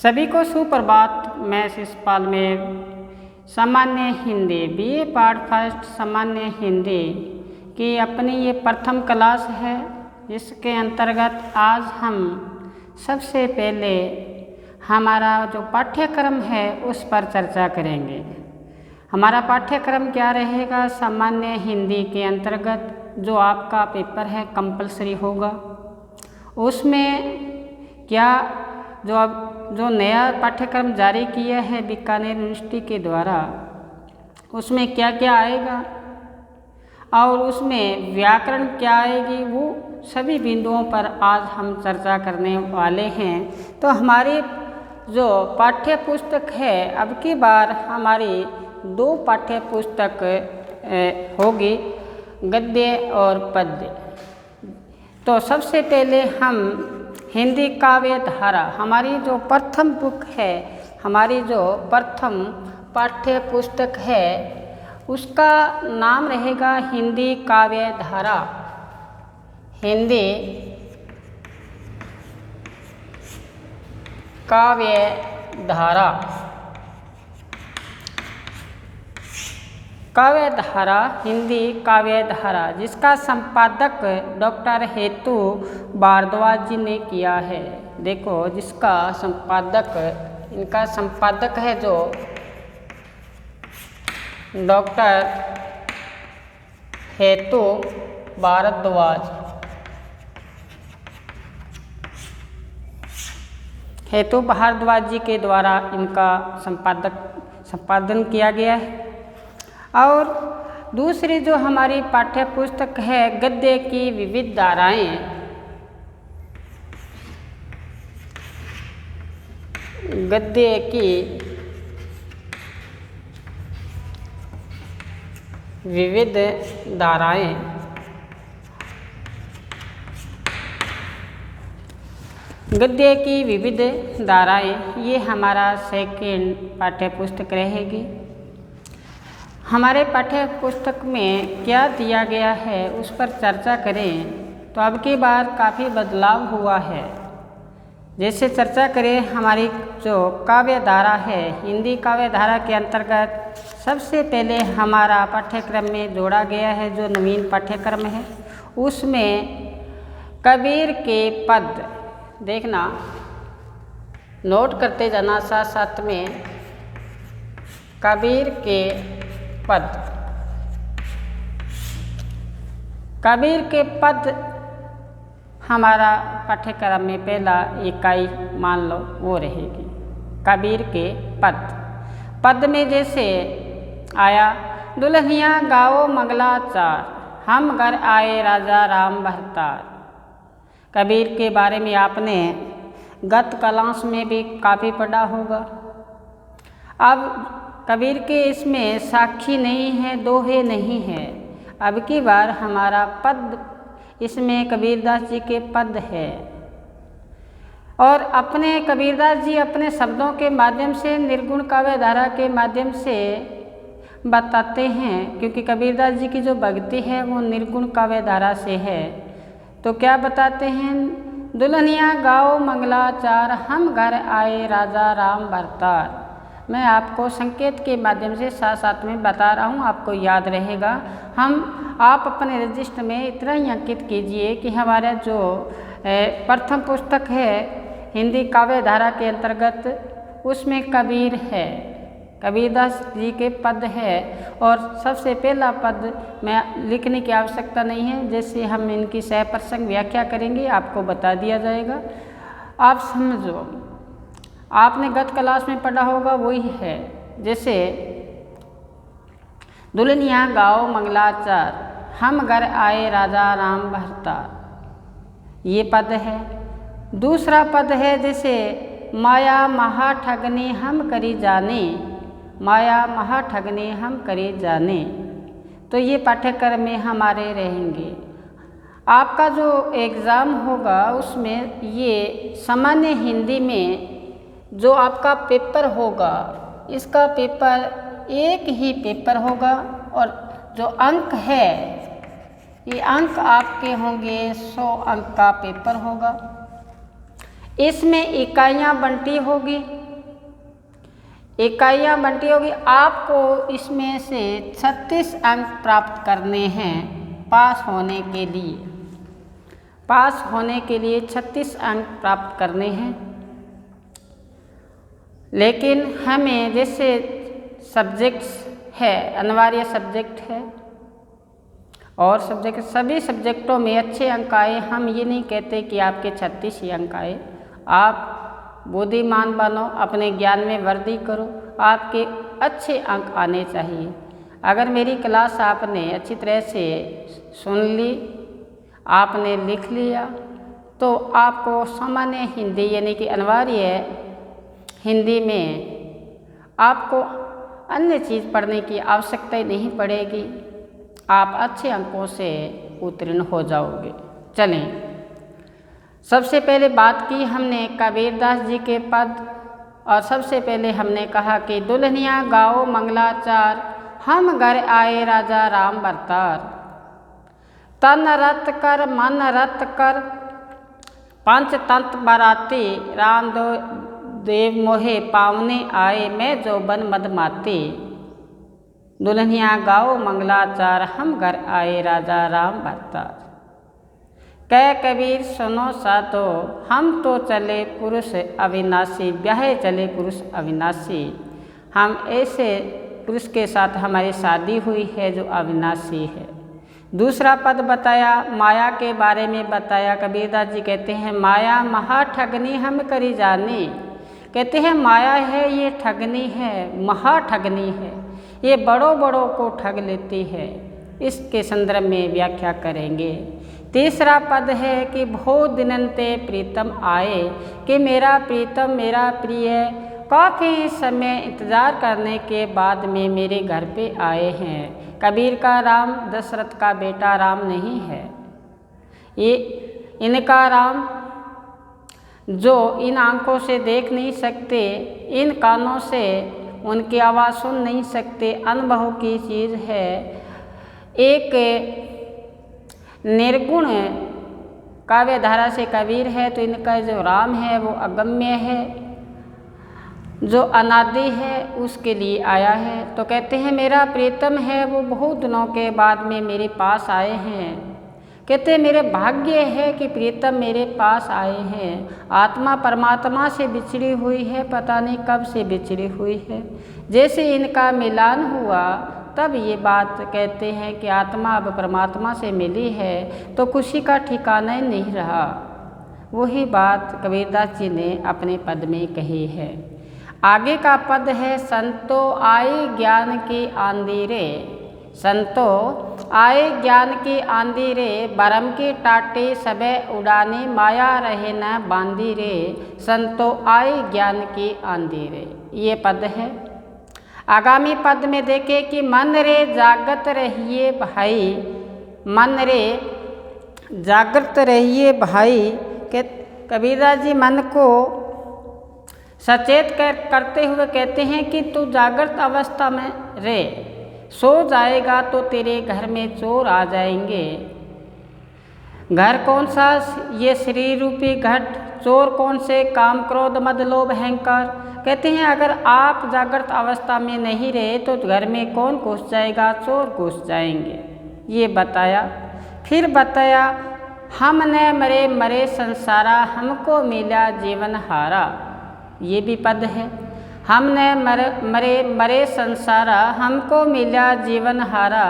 सभी को सुप्रभात। मैं शिषपाल में सामान्य हिंदी बीए पार्ट फर्स्ट सामान्य हिंदी की अपनी ये प्रथम क्लास है, जिसके अंतर्गत आज हम सबसे पहले हमारा जो पाठ्यक्रम है उस पर चर्चा करेंगे। हमारा पाठ्यक्रम क्या रहेगा? सामान्य हिंदी के अंतर्गत जो आपका पेपर है कंपलसरी होगा, उसमें क्या जो नया पाठ्यक्रम जारी किया है बीकानेर यूनिवर्सिटी के द्वारा, उसमें क्या क्या आएगा और उसमें व्याकरण क्या आएगी, वो सभी बिंदुओं पर आज हम चर्चा करने वाले हैं। तो हमारी जो पाठ्य पुस्तक है, अब की बार हमारी 2 पाठ्य पुस्तक होगी, गद्य और पद्य। तो सबसे पहले हम हिंदी काव्य धारा, हमारी जो प्रथम बुक है, हमारी जो प्रथम पाठ्य पुस्तक है, उसका नाम रहेगा हिंदी काव्य धारा। हिंदी काव्य धारा, काव्य धारा, हिंदी काव्य धारा, जिसका संपादक डॉक्टर हेतु भारद्वाज जी ने किया है। देखो, जिसका संपादक, इनका संपादक है जो डॉक्टर हेतु भारद्वाज, हेतु भारद्वाज जी के द्वारा इनका संपादन किया गया है। और दूसरी जो हमारी पाठ्य पुस्तक है गद्य की विविध धाराएं, गद्य की विविध धाराएं, गद्य की विविध धाराएं, ये हमारा सेकेंड पाठ्य पुस्तक रहेगी। हमारे पाठ्य पुस्तक में क्या दिया गया है उस पर चर्चा करें तो अब की बार काफ़ी बदलाव हुआ है। जैसे चर्चा करें, हमारी जो काव्य धारा है, हिंदी काव्य धारा के अंतर्गत सबसे पहले हमारा पाठ्यक्रम में जोड़ा गया है जो नवीन पाठ्यक्रम है, उसमें कबीर के पद, देखना नोट करते जाना साथ साथ में, कबीर के पद, कबीर के पद हमारा पाठ्यक्रम में पहला इकाई मान लो वो रहेगी। कबीर के पद, पद में जैसे आया, दुल्हनिया गाओ मंगलाचार, हम घर आए राजा राम भरतार। कबीर के बारे में आपने गत क्लास में भी काफ़ी पढ़ा होगा। अब कबीर के इसमें साखी नहीं है, दोहे नहीं है। अब की बार हमारा पद, इसमें कबीरदास जी के पद है और अपने कबीरदास जी अपने शब्दों के माध्यम से निर्गुण काव्य धारा के माध्यम से बताते हैं, क्योंकि कबीरदास जी की जो भक्ति है वो निर्गुण काव्य धारा से है। तो क्या बताते हैं? दुल्हनिया गाओ मंगलाचार, हम घर आए राजा राम भरतार। मैं आपको संकेत के माध्यम से साथ साथ में बता रहा हूँ, आपको याद रहेगा। आप अपने रजिस्टर में इतना ही अंकित कीजिए कि हमारा जो प्रथम पुस्तक है हिंदी काव्य धारा के अंतर्गत, उसमें कबीर है, कबीरदास जी के पद है और सबसे पहला पद में लिखने की आवश्यकता नहीं है। जैसे हम इनकी सह प्रसंग व्याख्या करेंगे आपको बता दिया जाएगा। आप समझो, आपने गत क्लास में पढ़ा होगा वही है। जैसे दुल्हनिया गाओ मंगलाचार, हम घर आए राजा राम भरतार, ये पद है। दूसरा पद है जैसे माया महा ठगनी हम करी जाने, माया महा ठगनी हम करी जाने। तो ये पाठ्यक्रम में हमारे रहेंगे। आपका जो एग्ज़ाम होगा उसमें ये सामान्य हिंदी में जो आपका पेपर होगा, इसका पेपर एक ही पेपर होगा और जो अंक है, ये अंक आपके होंगे 100 अंक का पेपर होगा। इसमें इकाइयाँ बंटी होगी, इकाइयाँ बंटी होगी। आपको इसमें से 36 अंक प्राप्त करने हैं पास होने के लिए। पास होने के लिए 36 अंक प्राप्त करने हैं। लेकिन हमें जैसे सब्जेक्ट्स है, अनिवार्य सब्जेक्ट है और सब्जेक्ट, सभी सब्जेक्टों में अच्छे अंक आए। हम ये नहीं कहते कि आपके 36 ही अंक आए। आप बुद्धिमान बनो, अपने ज्ञान में वृद्धि करो, आपके अच्छे अंक आने चाहिए। अगर मेरी क्लास आपने अच्छी तरह से सुन ली, आपने लिख लिया, तो आपको सामान्य हिंदी यानी कि अनिवार्य हिंदी में आपको अन्य चीज़ पढ़ने की आवश्यकता ही नहीं पड़ेगी। आप अच्छे अंकों से उत्तीर्ण हो जाओगे। चलें, सबसे पहले बात की हमने कबीरदास जी के पद, और सबसे पहले हमने कहा कि दुल्हनिया गाओ मंगलाचार, हम घर आए राजा राम बरतार। तन रत कर मन रत कर, पंच तंत बराती, राम दो देव मोहे पावने आए, मैं जो बन मदमाती। दुल्हनिया गाओ मंगलाचार, हम घर आए राजा राम बरतार। कह कबीर सुनो सातो, हम तो चले पुरुष अविनाशी, ब्याहे चले पुरुष अविनाशी। हम ऐसे पुरुष के साथ हमारी शादी हुई है जो अविनाशी है। दूसरा पद बताया, माया के बारे में बताया। कबीरदास जी कहते हैं माया महा ठगनी हम करी जानी। कहते हैं माया है ये ठगनी है, महा ठगनी है, ये बड़ों बड़ों को ठग लेती है। इसके संदर्भ में व्याख्या करेंगे। तीसरा पद है कि भो दिनंते प्रीतम आए, कि मेरा प्रीतम मेरा प्रिय काफ़ी समय इंतज़ार करने के बाद में मेरे घर पे आए हैं। कबीर का राम दशरथ का बेटा राम नहीं है, ये इनका राम जो इन आँखों से देख नहीं सकते, इन कानों से उनकी आवाज़ सुन नहीं सकते, अनुभव की चीज़ है। एक निर्गुण काव्य धारा से कबीर है, तो इनका जो राम है वो अगम्य है, जो अनादि है, उसके लिए आया है। तो कहते हैं मेरा प्रीतम है वो बहुत दिनों के बाद में मेरे पास आए हैं। कहते हैं मेरे भाग्य है कि प्रीतम मेरे पास आए हैं। आत्मा परमात्मा से बिछड़ी हुई है, पता नहीं कब से बिछड़ी हुई है। जैसे इनका मिलान हुआ तब ये बात कहते हैं कि आत्मा अब परमात्मा से मिली है, तो खुशी का ठिकाना ही नहीं रहा। वही बात कबीरदास जी ने अपने पद में कही है। आगे का पद है संतो आए ज्ञान की आंधी रे, संतो आए ज्ञान की आंधी रे, बरम की टाटे सबे उड़ानी, माया रहे न बांधी रे, संतो आए ज्ञान की आंधी रे। ये पद है। आगामी पद में देखे कि मन रे जागृत रहिए भाई, मन रे जागृत रहिए भाई। के कबीरदास जी मन को सचेत करते हुए कहते हैं कि तू जागृत अवस्था में रे, सो जाएगा तो तेरे घर में चोर आ जाएंगे। घर कौन सा? ये शरीर रूपी घट। चोर कौन से? काम क्रोध मद लोभ अहंकार। कहते हैं अगर आप जागृत अवस्था में नहीं रहे तो घर में कौन घुस जाएगा? चोर घुस जाएंगे। ये बताया। फिर बताया हमने मरे मरे संसारा, हमको मिला जीवन हारा। ये भी पद है। हमने मरे मरे संसारा, हमको मिला जीवन हारा।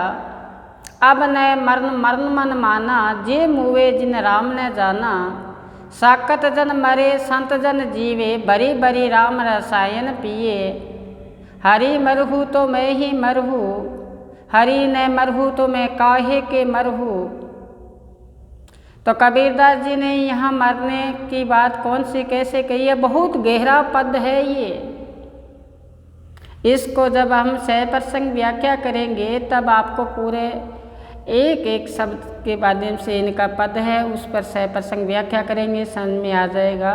अब न मरण मरण मन माना, जे मुए जिन राम ने जाना। साकत जन मरे संत जन जीवे, बरी बरी राम रसायन पिए। हरि मरहू तो मैं ही मरहू, हरि न मरहू तो मैं काहे के मरहू। तो कबीरदास जी ने यहाँ मरने की बात कौन सी कैसे कही है? बहुत गहरा पद है ये। इसको जब हम सह प्रसंग व्याख्या करेंगे तब आपको पूरे एक एक शब्द के माध्यम से इनका पद है उस पर सह प्रसंग व्याख्या करेंगे, समझ में आ जाएगा।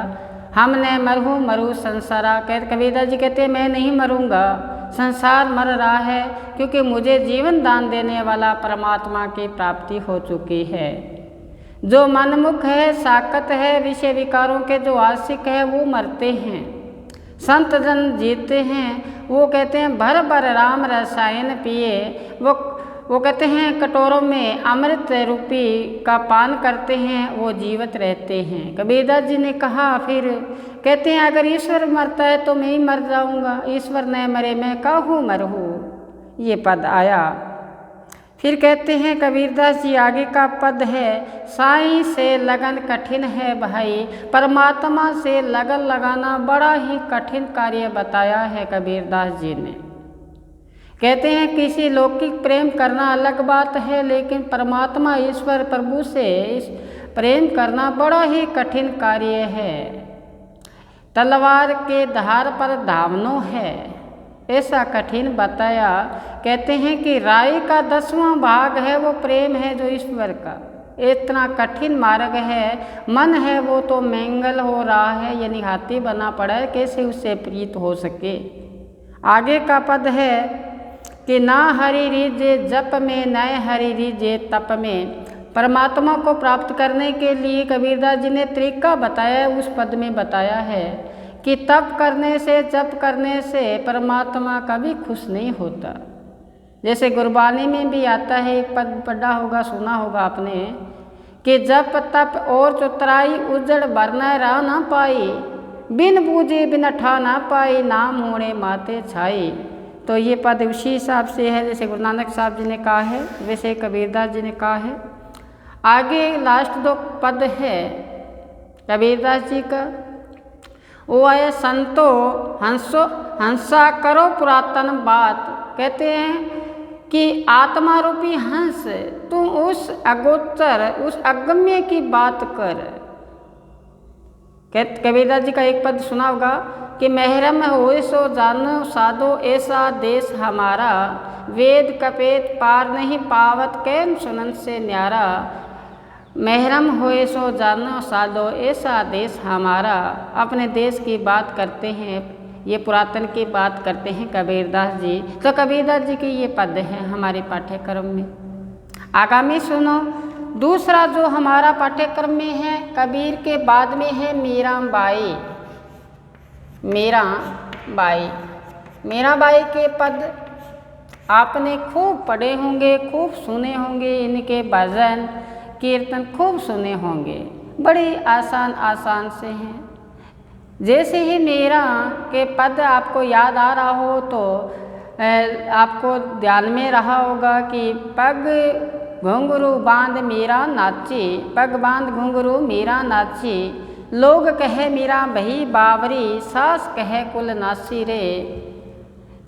हमने मरहू मरहू संसारा। कबीरदास जी कहते हैं मैं नहीं मरूंगा, संसार मर रहा है, क्योंकि मुझे जीवन दान देने वाला परमात्मा की प्राप्ति हो चुकी है। जो मनमुख है, साकत है, विषय विकारों के जो आशिक है वो मरते हैं, संत जन जीते हैं। वो कहते हैं भर भर राम रसायन पिए, वो कहते हैं कटोरों में अमृत रूपी का पान करते हैं, वो जीवित रहते हैं। कबीरदास जी ने कहा फिर कहते हैं अगर ईश्वर मरता है तो मैं ही मर जाऊंगा, ईश्वर न मरे मैं काहू मरहूँ, ये पद आया। फिर कहते हैं कबीरदास जी आगे का पद है, साईं से लगन कठिन है भाई, परमात्मा से लगन लगाना बड़ा ही कठिन कार्य बताया है कबीरदास जी ने। कहते हैं किसी लौकिक प्रेम करना अलग बात है, लेकिन परमात्मा ईश्वर प्रभु से प्रेम करना बड़ा ही कठिन कार्य है। तलवार के धार पर धावनो है, ऐसा कठिन बताया। कहते हैं कि राई का 10वां भाग है वो प्रेम है जो ईश्वर का, इतना कठिन मार्ग है। मन है वो तो मैंगल हो रहा है, यानी हाथी बना पड़ा है, कैसे उससे प्रीत हो सके। आगे का पद है कि ना हरि रीजे जप में, नए हरि रीजे तप में। परमात्मा को प्राप्त करने के लिए कबीरदास जी ने तरीका बताया, उस पद में बताया है कि तप करने से, जप करने से परमात्मा कभी खुश नहीं होता। जैसे गुरबानी में भी आता है, एक पद पढ़ा होगा, सुना होगा आपने कि जप तप और चतुराई, उजड़ बरना रह ना पाई, बिन बूझे बिन ठा ना पाई, नाम मोड़े माते छाई। तो ये पद उसी हिसाब से है जैसे गुरु नानक साहब जी ने कहा है, वैसे कबीरदास जी ने कहा है। आगे लास्ट 2 पद है कबीरदास जी का, वो है संतो हंसा करो पुरातन बात। कहते हैं कि आत्मा रूपी हंस तू उस अगोचर, उस अगम्य की बात कर। कबीरदास जी का एक पद सुना होगा कि महरम होए सो जानो साधो, ऐसा देश हमारा, वेद कपेत पार नहीं पावत, कैन सुनन से न्यारा। महरम होए सो जानो साधो, ऐसा देश हमारा। अपने देश की बात करते हैं, ये पुरातन की बात करते हैं कबीरदास जी। तो कबीरदास जी की ये पद हैं हमारे पाठ्यक्रम में। आगामी सुनो, दूसरा जो हमारा पाठ्यक्रम में है, कबीर के बाद में है मीराबाई। मीराबाई के पद आपने खूब पढ़े होंगे, खूब सुने होंगे, इनके भजन कीर्तन खूब सुने होंगे, बड़ी आसान से हैं। जैसे ही मीरा के पद आपको याद आ रहा हो तो आपको ध्यान में रहा होगा कि पग घुंघरू बांध मीरा नाची, पग बांध घुंघरू मीरा नाची, लोग कहे मीरा बही बावरी, सास कहे कुल नासी रे।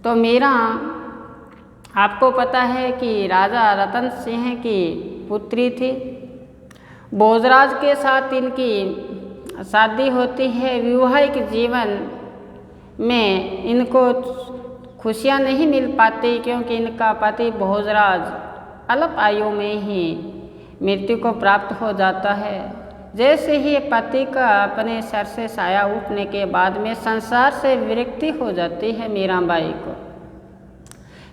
तो मीरा आपको पता है कि राजा रतन सिंह की पुत्री थी। भोजराज के साथ इनकी शादी होती है। वैवाहिक जीवन में इनको खुशियाँ नहीं मिल पाती क्योंकि इनका पति भोजराज अल्प आयु में ही मृत्यु को प्राप्त हो जाता है। जैसे ही पति का अपने सर से साया उठने के बाद में संसार से विरक्ति हो जाती है मीराबाई को।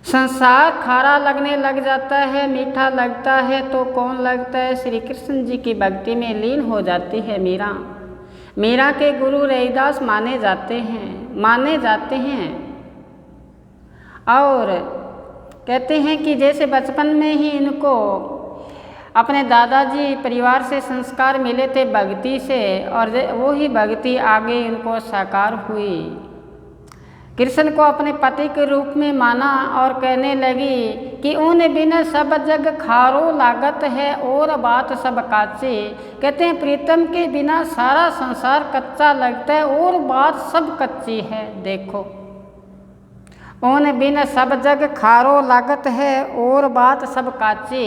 संसार खारा लगने लग जाता है, मीठा लगता है तो कौन लगता है, श्री कृष्ण जी की भक्ति में लीन हो जाती है मीरा। मीरा के गुरु रैदास माने जाते हैं और कहते हैं कि जैसे बचपन में ही इनको अपने दादाजी परिवार से संस्कार मिले थे भक्ति से, और वो ही भक्ति आगे इनको साकार हुई। कृष्ण को अपने पति के रूप में माना और कहने लगी कि उन बिना सब जग खारो लागत है और बात सब काची। कहते हैं प्रीतम के बिना सारा संसार कच्चा लगता है और बात सब कच्ची है। देखो, उन बिन सब जग खारो लागत है और बात सब काची।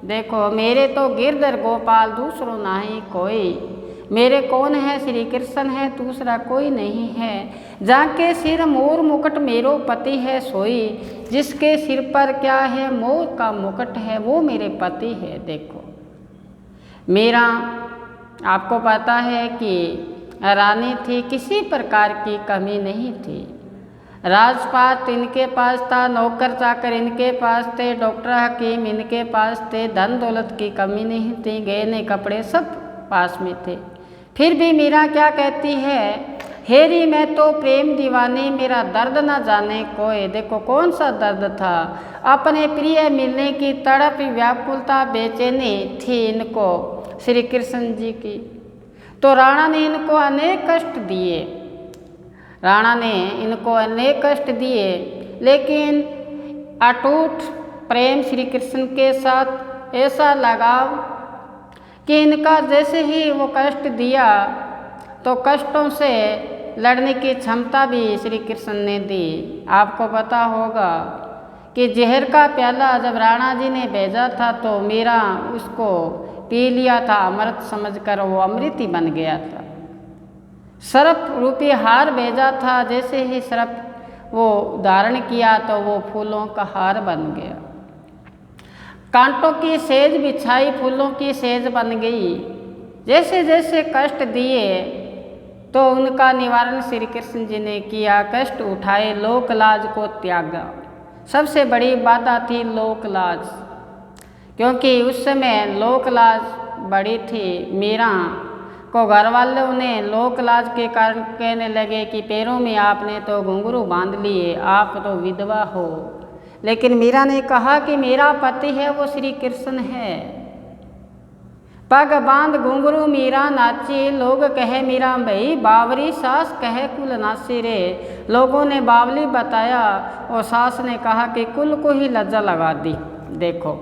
देखो, मेरे तो गिरधर गोपाल दूसरो नाही कोई। मेरे कौन है, श्री कृष्ण है, दूसरा कोई नहीं है। जाके सिर मोर मुकुट मेरो पति है सोई, जिसके सिर पर क्या है, मोर का मुकुट है, वो मेरे पति है। देखो, मीरा आपको पता है कि रानी थी, किसी प्रकार की कमी नहीं थी। राजपाट इनके पास था, नौकर चाकर इनके पास थे, डॉक्टर हकीम इनके पास थे, धन दौलत की कमी नहीं थी, गहने कपड़े सब पास में थे। फिर भी मीरा क्या कहती है, हेरी मैं तो प्रेम दीवानी, मेरा दर्द न जाने कोई। देखो कौन सा दर्द था, अपने प्रिय मिलने की तड़प व्याकुलता बेचैनी थी इनको श्री कृष्ण जी की। तो राणा ने इनको अनेक कष्ट दिए, राणा ने इनको अनेक कष्ट दिए, लेकिन अटूट प्रेम श्री कृष्ण के साथ ऐसा लगाव कि इनका जैसे ही वो कष्ट दिया तो कष्टों से लड़ने की क्षमता भी श्री कृष्ण ने दी। आपको पता होगा कि जहर का प्याला जब राणा जी ने भेजा था तो मीरा उसको पी लिया था, अमृत समझकर वो अमृत ही बन गया था। सर्प रूपी हार भेजा था, जैसे ही सर्प वो धारण किया तो वो फूलों का हार बन गया। कांटों की सेज बिछाई, फूलों की सेज बन गई। जैसे जैसे कष्ट दिए तो उनका निवारण श्री कृष्ण जी ने किया, कष्ट उठाए, लोक लाज को त्यागा। सबसे बड़ी बाधा थी लोक लाज, क्योंकि उस समय लोक लाज बड़ी थी। मीरा को घर वालों ने लोक लाज के कारण कहने लगे कि पैरों में आपने तो घुंघरू बांध लिए, आप तो विधवा हो। लेकिन मीरा ने कहा कि मेरा पति है वो श्री कृष्ण है। पग बांध घुंघरू मीरा नाची, लोग कहे मीरा भई, बावरी सास कहे कुल नासी रे। लोगों ने बावली बताया और सास ने कहा कि कुल को ही लज्जा लगा दी। देखो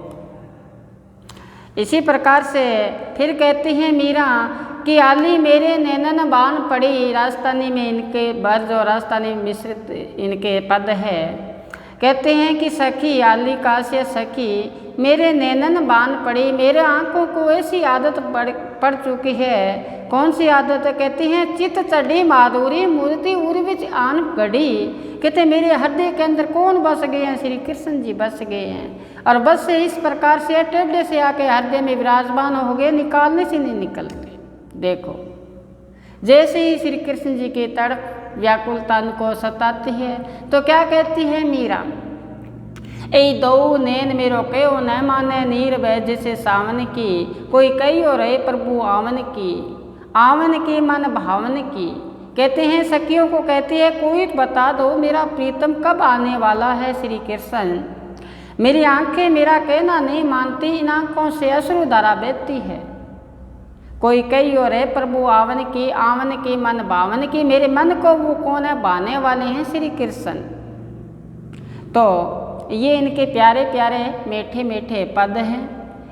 इसी प्रकार से फिर कहती हैं मीरा कि आली मेरे नैनन बान पड़ी। राजस्थानी में इनके बर्ज और राजस्थानी मिश्रित इनके पद है। कहते हैं कि सखी आली काश्य सखी मेरे नैनन बान पड़ी, मेरे आँखों को ऐसी आदत पड़ चुकी है। कौन सी आदत है, कहती हैं चित चढ़ी माधुरी मूर्ति उर्विच आन गढ़ी। कहते मेरे हृदय के अंदर कौन बस गए हैं, श्री कृष्ण जी बस गए हैं। और बस से इस प्रकार से टेढ़े से आके हृदय में विराजमान हो गए, निकालने से नहीं निकलते। देखो जैसे ही श्री कृष्ण जी की तड़प व्याकुलता को सताती है तो क्या कहती है मीरा, ए दो नैन मेरो कहो न माने, नीर बह जैसे सावन की, कोई कही और रहे प्रभु आवन की मन भावन की। कहते हैं सखियों को कहती है कोई बता दो मेरा प्रीतम कब आने वाला है श्री कृष्ण। मेरी आंखें मेरा कहना नहीं मानती, इन आंखों से अश्रु धारा बहती है। कोई कही और है प्रभु आवन की मन भावन की, मेरे मन को वो कौन है भाने वाले हैं श्री कृष्ण। तो ये इनके प्यारे प्यारे मीठे मीठे पद हैं,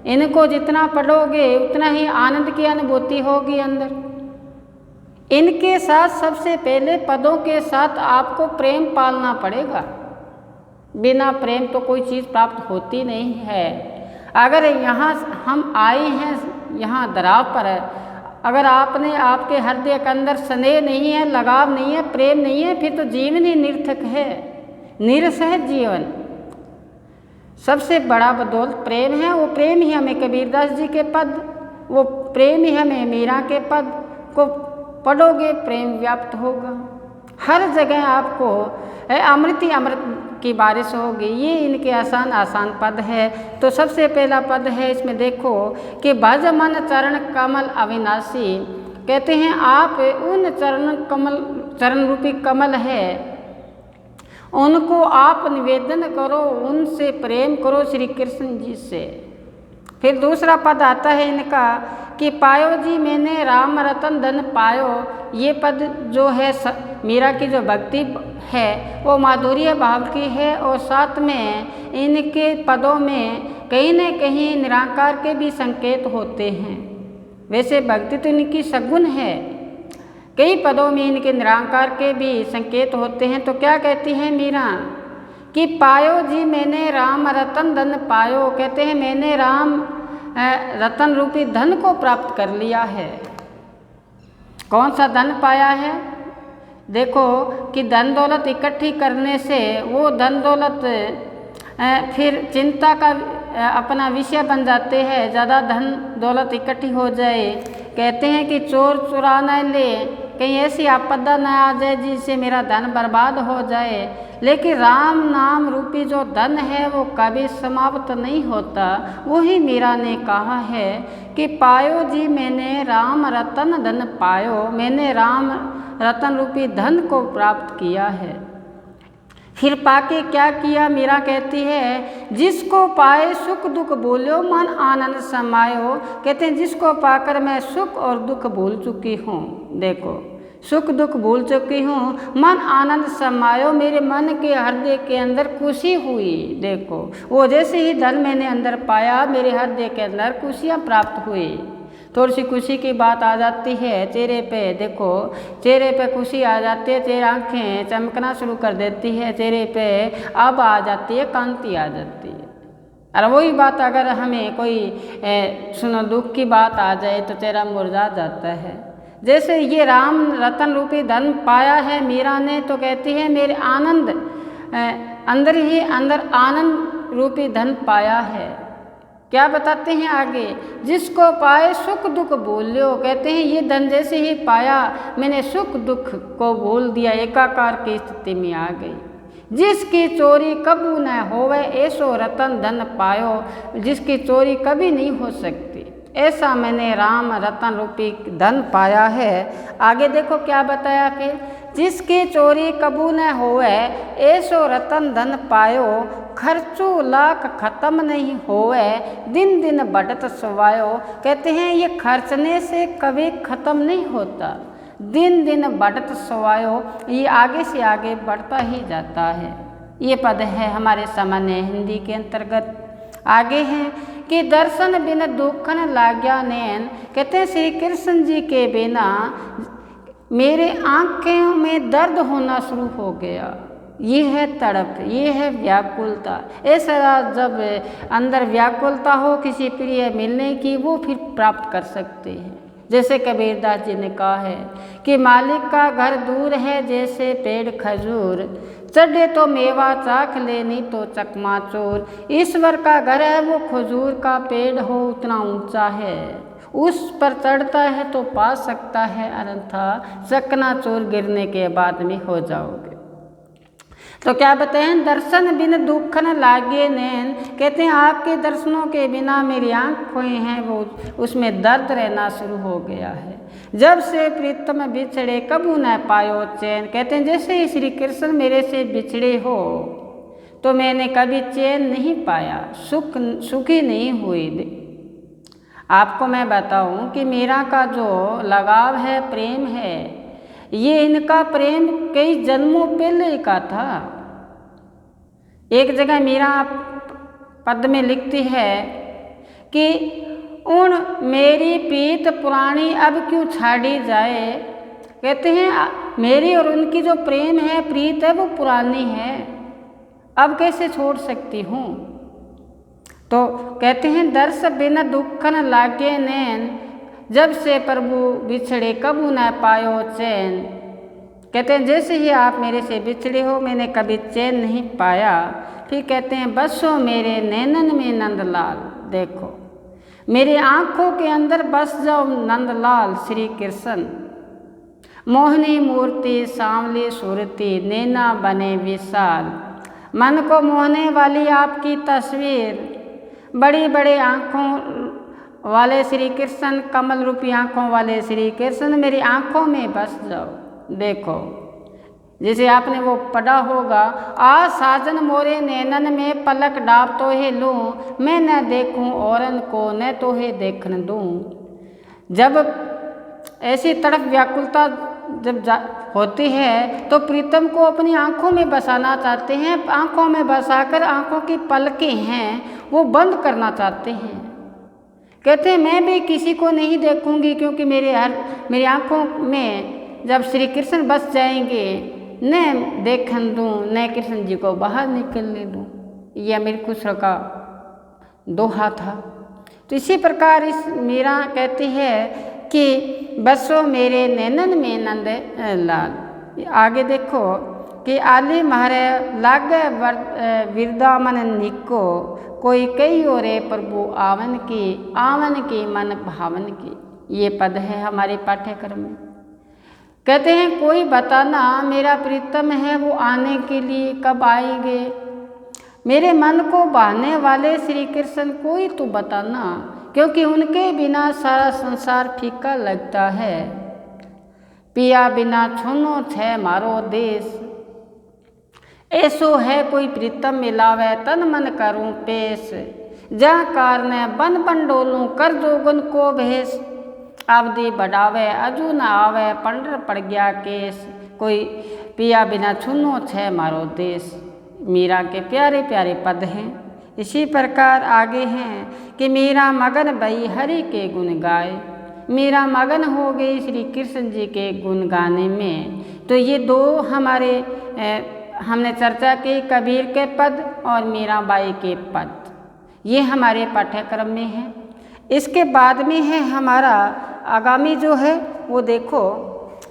इनको जितना पढ़ोगे उतना ही आनंद की अनुभूति होगी अंदर। इनके साथ सबसे पहले पदों के साथ आपको प्रेम पालना पड़ेगा, बिना प्रेम तो कोई चीज़ प्राप्त होती नहीं है। अगर यहाँ हम आए हैं यहाँ दराव पर, अगर आपने आपके हृदय के अंदर स्नेह नहीं है, लगाव नहीं है, प्रेम नहीं है, फिर तो जीवन ही निरर्थक है, नीरस है जीवन। सबसे बड़ा बदौलत प्रेम है, वो प्रेम ही हमें कबीरदास जी के पद, वो प्रेम ही हमें मीरा के पद को पढ़ोगे प्रेम व्याप्त होगा। हर जगह आपको अमृत ही अमृत की बारिश होगी। ये इनके आसान आसान पद है। तो सबसे पहला पद है इसमें देखो कि भज मन चरण कमल अविनाशी। कहते हैं आप उन चरण रूपी कमल है, उनको आप निवेदन करो, उनसे प्रेम करो श्री कृष्ण जी से। फिर दूसरा पद आता है इनका कि पायो जी मैंने राम रतन धन पायो। ये पद जो है मीरा की जो भक्ति है वो माधुर्य भाव की है, और साथ में इनके पदों में कहीं न कहीं निराकार के भी संकेत होते हैं। वैसे भक्ति तो इनकी सगुण है, कई पदों में इनके निराकार के भी संकेत होते हैं। तो क्या कहती हैं मीरा कि पायो जी मैंने राम रतन धन पायो। कहते हैं मैंने राम रतन रूपी धन को प्राप्त कर लिया है। कौन सा धन पाया है? देखो कि धन दौलत इकट्ठी करने से वो धन दौलत फिर चिंता का अपना विषय बन जाते हैं। ज़्यादा धन दौलत इकट्ठी हो जाए, कहते हैं कि चोर चुरा न ले, कहीं ऐसी आपदा न आ जाए जिससे मेरा धन बर्बाद हो जाए। लेकिन राम नाम रूपी जो धन है वो कभी समाप्त नहीं होता। वही मीरा ने कहा है कि पायो जी मैंने राम रतन धन पायो, मैंने राम रतन रूपी धन को प्राप्त किया है। फिर पाके क्या किया, मीरा कहती है जिसको पाए सुख दुख बोलो मन आनंद समायो। कहते हैं जिसको पाकर मैं सुख और दुख भूल चुकी हूँ। देखो सुख दुख भूल चुकी हूँ, मन आनंद समायो, मेरे मन के हृदय के अंदर खुशी हुई। देखो वो जैसे ही धन मैंने अंदर पाया मेरे हृदय के अंदर खुशियाँ प्राप्त हुई। थोड़ी सी खुशी की बात आ जाती है चेहरे पे, देखो चेहरे पे खुशी आ जाती है, चेहरे आँखें चमकना शुरू कर देती है, चेहरे पे अब आ जाती है, कांति आ जाती है। और वही बात अगर हमें कोई सुनो दुख की बात आ जाए तो चेहरा मुरझा जाता है। जैसे ये राम रतन रूपी धन पाया है मीरा ने, तो कहती है मेरे आनंद अंदर ही अंदर आनंद रूपी धन पाया है। क्या बताते हैं आगे, जिसको पाए सुख दुख भूल्यो। कहते हैं ये धन जैसे ही पाया मैंने सुख दुख को भूल दिया, एकाकार की स्थिति में आ गई। जिसकी चोरी कबू न होवे ऐसो रतन धन पायो, जिसकी चोरी कभी नहीं हो सकती ऐसा मैंने राम रतन रूपी धन पाया है। आगे देखो क्या बताया कि जिसकी चोरी कबू न होवे ऐसो रतन धन पायो, खर्चो लाख खत्म नहीं होवे दिन दिन बढ़त सवायो। कहते हैं ये खर्चने से कभी खत्म नहीं होता, दिन दिन बढ़त सवायो, ये आगे से आगे बढ़ता ही जाता है। ये पद है हमारे सामान्य हिंदी के अंतर्गत। आगे हैं कि दर्शन बिन दुखन लाग्या नैन। कहते हैं श्री कृष्ण जी के बिना मेरे आँखों में दर्द होना शुरू हो गया। ये है तड़प, ये है व्याकुलता। ऐसा जब अंदर व्याकुलता हो किसी प्रिय मिलने की, वो फिर प्राप्त कर सकते हैं। जैसे कबीरदास जी ने कहा है कि मालिक का घर दूर है जैसे पेड़ खजूर, चढ़े तो मेवा चाख लेनी तो चकमाचूर। ईश्वर का घर है वो खजूर का पेड़ हो उतना ऊंचा है, उस पर चढ़ता है तो पा सकता है, अन्यथा चकनाचूर गिरने के बाद में हो जाओगे। तो क्या बताएं, दर्शन बिन दुखन लागे नैन। कहते हैं आपके दर्शनों के बिना मेरी आँखें हैं वो उसमें दर्द रहना शुरू हो गया है। जब से प्रीतम बिछड़े कबू न पायो चैन। कहते हैं जैसे ही श्री कृष्ण मेरे से बिछड़े हो तो मैंने कभी चैन नहीं पाया, सुखी नहीं हुई। आपको मैं बताऊं कि मीरा का जो लगाव है, प्रेम है, ये इनका प्रेम कई जन्मों पहले का था। एक जगह मीरा पद में लिखती है कि उन मेरी प्रीत पुरानी अब क्यों छाड़ी जाए। कहते हैं मेरी और उनकी जो प्रेम है, प्रीत है, वो पुरानी है, अब कैसे छोड़ सकती हूँ। तो कहते हैं दर्श बिना दुखन लागे नैन, जब से प्रभु बिछड़े कबू न पायो चैन। कहते हैं जैसे ही आप मेरे से बिछड़े हो मैंने कभी चैन नहीं पाया। फिर कहते हैं बसो मेरे नैनन में नंदलाल। देखो मेरी आँखों के अंदर बस जाओ नंदलाल श्री कृष्ण। मोहनी मूर्ति सांवली सुरती नैना बने विशाल। मन को मोहने वाली आपकी तस्वीर, बड़ी बड़ी आँखों वाले श्री कृष्ण, कमल रूपी आँखों वाले श्री कृष्ण, मेरी आँखों में बस जाओ। देखो जैसे आपने वो पढ़ा होगा, आ साजन मोरे नैनन में पलक डाब तो हे लूँ, मैं न देखूं औरन को न तो हे देखन दूँ। जब ऐसी तड़प व्याकुलता जब होती है तो प्रीतम को अपनी आँखों में बसाना चाहते हैं। आँखों में बसाकर आँखों की पलकें हैं वो बंद करना चाहते हैं। कहते हैं मैं भी किसी को नहीं देखूंगी क्योंकि मेरी आँखों में जब श्री कृष्ण बस जाएंगे न देखन दूँ, न कृष्ण जी को बाहर निकलने दूँ। यह अमीर खुसरो का दोहा था। तो इसी प्रकार इस मीरा कहती है कि बसो मेरे नैनन में नंद लाल। आगे देखो कि आली मारे लागे विरदामन निको, कोई कई ओरे प्रभु आवन की मन भावन की। ये पद है हमारे पाठ्यक्रम में। कहते हैं कोई बताना मेरा प्रीतम है वो आने के लिए कब आएंगे। मेरे मन को भाने वाले श्री कृष्ण कोई तो बताना, क्योंकि उनके बिना सारा संसार फीका लगता है। पिया बिना छूनो छे मारो देश, ऐसो है कोई प्रीतम मिलावे तन मन करूं पेश। जहाँ कार ने बन बन डोलूं कर जोगन को भेष, अवधि बढ़ावे अजू न आवे पंडर पड़ गया केस। कोई पिया बिना छूनो छे मारो देश, मीरा के प्यारे प्यारे पद हैं। इसी प्रकार आगे हैं कि मीरा मगन भई हरि के गुण गाए। मीरा मगन हो गई श्री कृष्ण जी के गुण गाने में। तो ये दो हमारे हमने चर्चा की, कबीर के पद और मीराबाई के पद, ये हमारे पाठ्यक्रम में है। इसके बाद में है हमारा आगामी जो है वो देखो,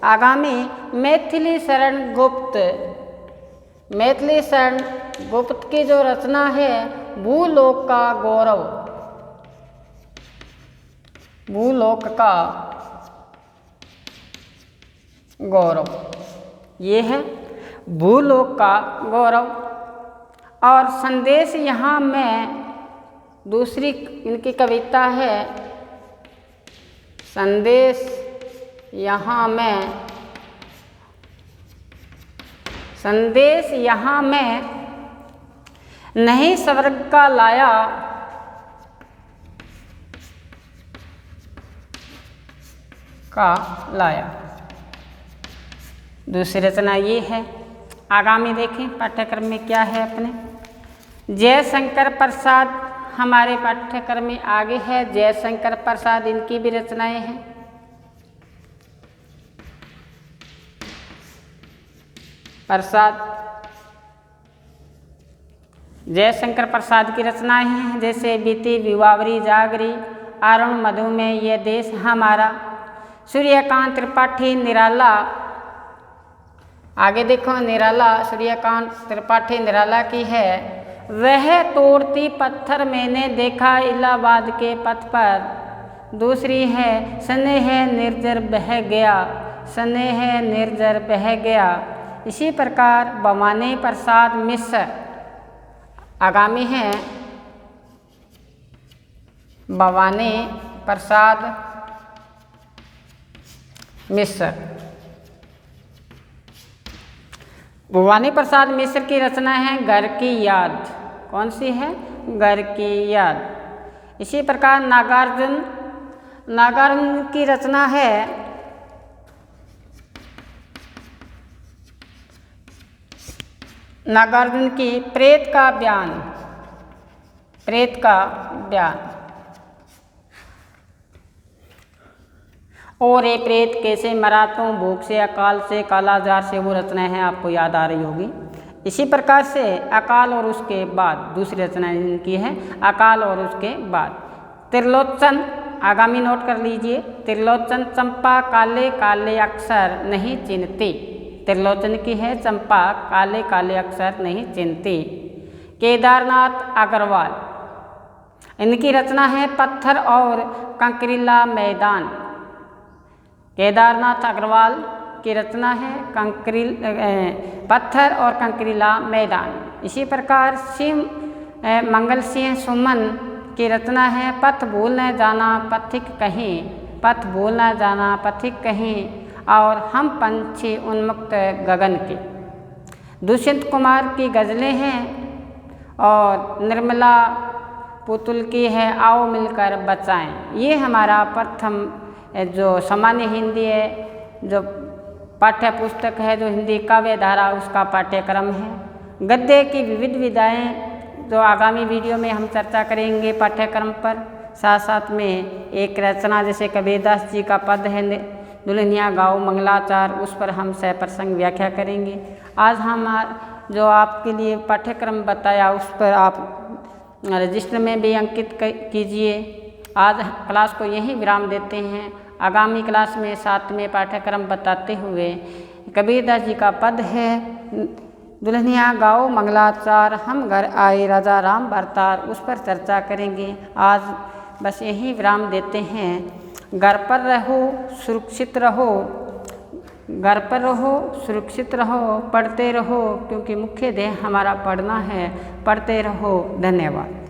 आगामी मैथिली शरण गुप्त। मैथिली शरण गुप्त की जो रचना है भूलोक का गौरव, भूलोक का गौरव, ये है भूलोक का गौरव। और संदेश यहाँ में दूसरी इनकी कविता है, संदेश यहाँ में, संदेश यहाँ में नहीं स्वर्ग का लाया, का लाया। दूसरी रचना ये है। आगामी देखें पाठ्यक्रम में क्या है अपने। जयशंकर प्रसाद हमारे पाठ्यक्रम में आगे है। जयशंकर प्रसाद इनकी भी रचनाएं हैं। प्रसाद, जयशंकर प्रसाद की रचनाएं हैं जैसे बीती विवावरी जागरी, अरुण मधु में ये देश हमारा। सूर्यकांत त्रिपाठी निराला, आगे देखो निराला, सूर्यकांत त्रिपाठी निराला की है। वह तोड़ती पत्थर मैंने देखा इलाहाबाद के पथ पर। दूसरी है स्नेह निर्जर बह गया, स्नेह निर्जर बह गया। इसी प्रकार भवानी प्रसाद मिश्र आगामी है। भवानी प्रसाद मिश्र, भवानी प्रसाद मिश्र की रचना है घर की याद। कौन सी है? घर की याद। इसी प्रकार नागार्जुन, नागार्जुन की रचना है नागार्जुन की प्रेत का बयान, प्रेत का बयान। और ये प्रेत कैसे मरा तो भूख से, अकाल से, कालाजार से, वो रचना है आपको याद आ रही होगी। इसी प्रकार से अकाल और उसके बाद दूसरी रचना इनकी है अकाल और उसके बाद। त्रिलोचन आगामी नोट कर लीजिए। त्रिलोचन चंपा काले काले अक्षर नहीं चिन्हती। त्रिलोचन की है चंपा काले काले अक्षर नहीं चिन्हती। केदारनाथ अग्रवाल, इनकी रचना है पत्थर और कंकरीला मैदान। केदारनाथ अग्रवाल की रचना है पत्थर और कंकरीला मैदान। इसी प्रकार शिव मंगल सिंह सुमन की रचना है पथ भूल न जाना पथिक कहीं, पथ भूल न जाना पथिक कहीं। और हम पंछी उन्मुक्त गगन के। दुष्यंत कुमार की गज़लें हैं। और निर्मला पुतुल की है आओ मिलकर बचाएं। ये हमारा प्रथम जो सामान्य हिंदी है, जो पाठ्य पुस्तक है, जो हिंदी काव्य धारा, उसका पाठ्यक्रम है। गद्य की विविध विधाएं जो आगामी वीडियो में हम चर्चा करेंगे पाठ्यक्रम पर। साथ साथ में एक रचना जैसे कबीरदास जी का पद है दुल्हनिया गाओ मंगलाचार, उस पर हम सप्रसंग व्याख्या करेंगे। आज हम जो आपके लिए पाठ्यक्रम बताया उस पर आप रजिस्टर में भी अंकित कीजिए। आज क्लास को यहीं विराम देते हैं। आगामी क्लास में 7वें पाठ्यक्रम बताते हुए कबीरदास जी का पद है दुल्हनिया गाओ मंगलाचार, हम घर आए राजा राम भरतार, उस पर चर्चा करेंगे। आज बस यहीं विराम देते हैं। घर पर रहो, सुरक्षित रहो, घर पर रहो, सुरक्षित रहो, पढ़ते रहो, क्योंकि मुख्य ध्येय हमारा पढ़ना है। पढ़ते रहो। धन्यवाद।